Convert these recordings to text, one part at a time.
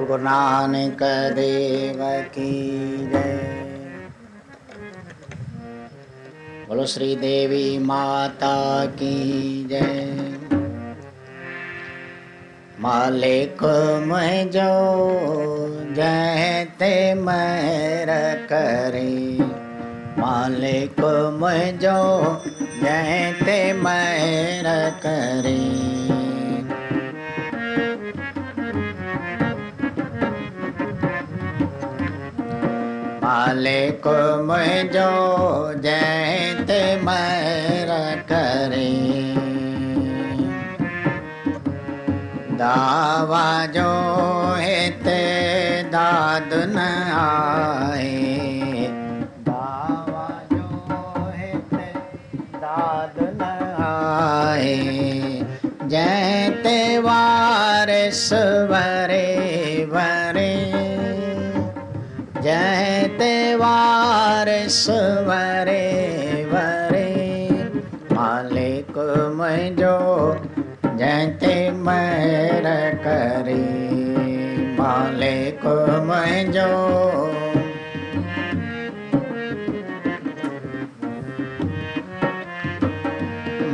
बोल गुरु नानक देव की जय। बोलो श्री देवी माता की जय। मालिक मुझो जयते महर करे, मालिक मुझो जयते महर करे। मालिक मुझो जयते महर करे, दावा जो हेते दाद न आए, दावा जो हेते दाद न आए। जयते वारिस वरे वरे, जयते वारिस वरे वरे। मालिक मुझो जयते महर करे, मालिक मुझो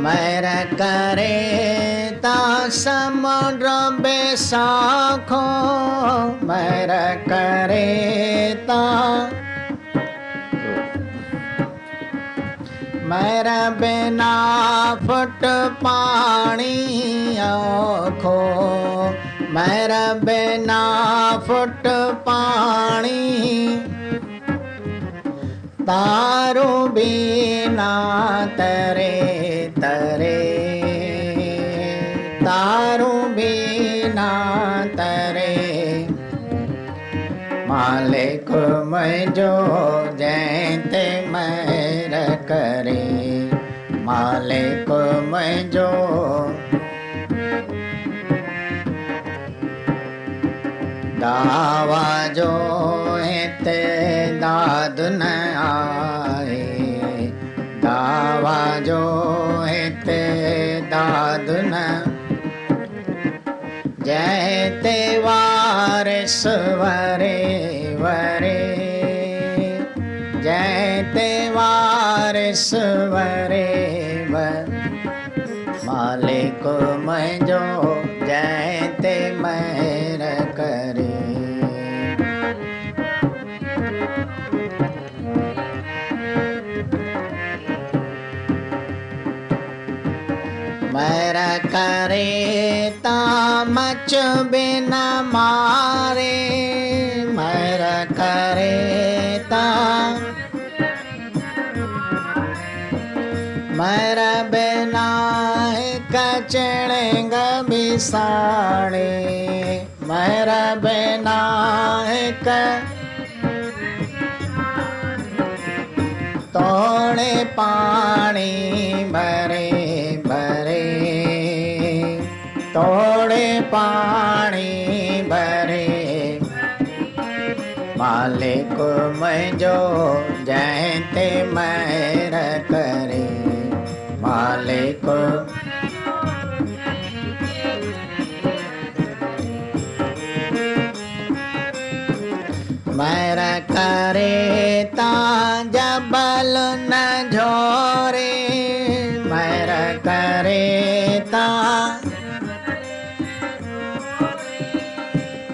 महर करे। ता समुद्र बेसाखो महर करे, ता महर बिना फुट पानी आखो, महर बिना फुट पानी। तारो बिना तरे तरे, तारो बिना तरे। मालिक मुझो जयते महर करे, मालिक मुझो दावा जो हेते दाद न आए, दावा जो हेते दाद न। जयते वारिस वरे वरे, जयते वारिस वरे वरे। मालिक मुझो जयते महर करे, महर करे। ता मच बिना मारे, महर करे। ता महर बिना कचड़ेंग बिसाड़े, महर बिना तोड़े पानी भरे भरे, तोड़े पानी भरे। मालिक मुझो जयते महर करे, मालिक महर करे। ता जबल न झोरे, महर करे। ता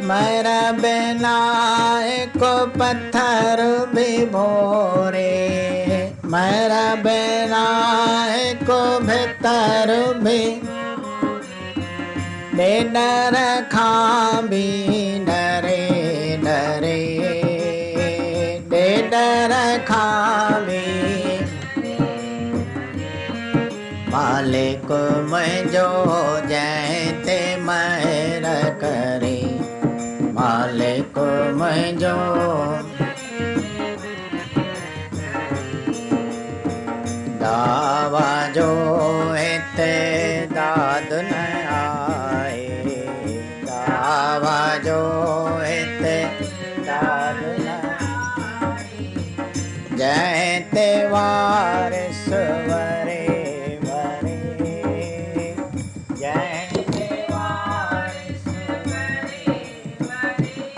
महर बिना को पत्थर भी भोरे, महर बिना को भीतर भी। डर खां भी डरे डरे, डर खां भी। मालिक मुझो जयते महर करे, मालिक मुझो दावा जो हेते दाद न आए, दावा जो हेते दाद न। जयते वारिस वरे वरे, जयते वारिस वरे वरे।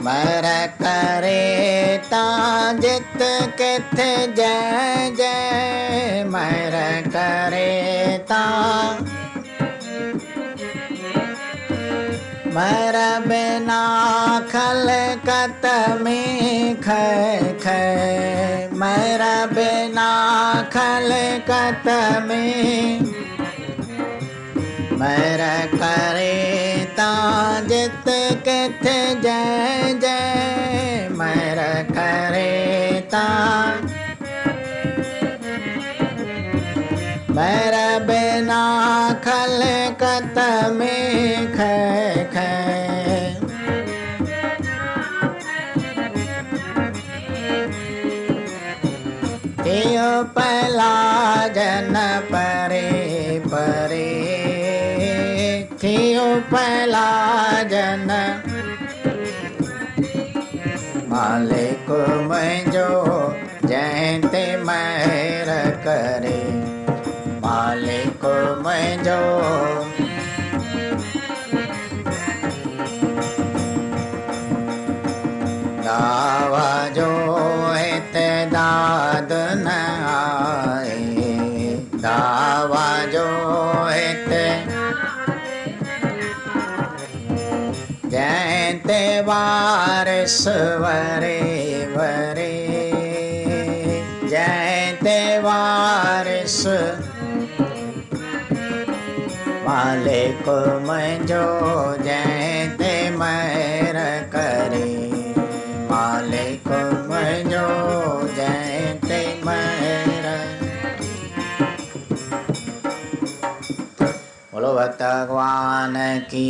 मर करे ता जित किथ जय जय मर करे ता मर बिना खलकत में खै खै मर बिना खलकत में मर करे ता जित किथ जय जय मर करे ता मर बिना खलकत में खै खै थियो पला जन परे परे थियो पला जन मालिक मुंहिंजो जंहिं ते महर करे मालिक मुंहिंजो दावा जो हिते दाद न आए दावा जो हिते जंहिं ते वारिस वरे वरे जंहिं ते वारिस मालिक मुंहिंजो जंहिं ते महर करे मालिक मुंहिंजो जंहिं ते महर बोलो भगवान की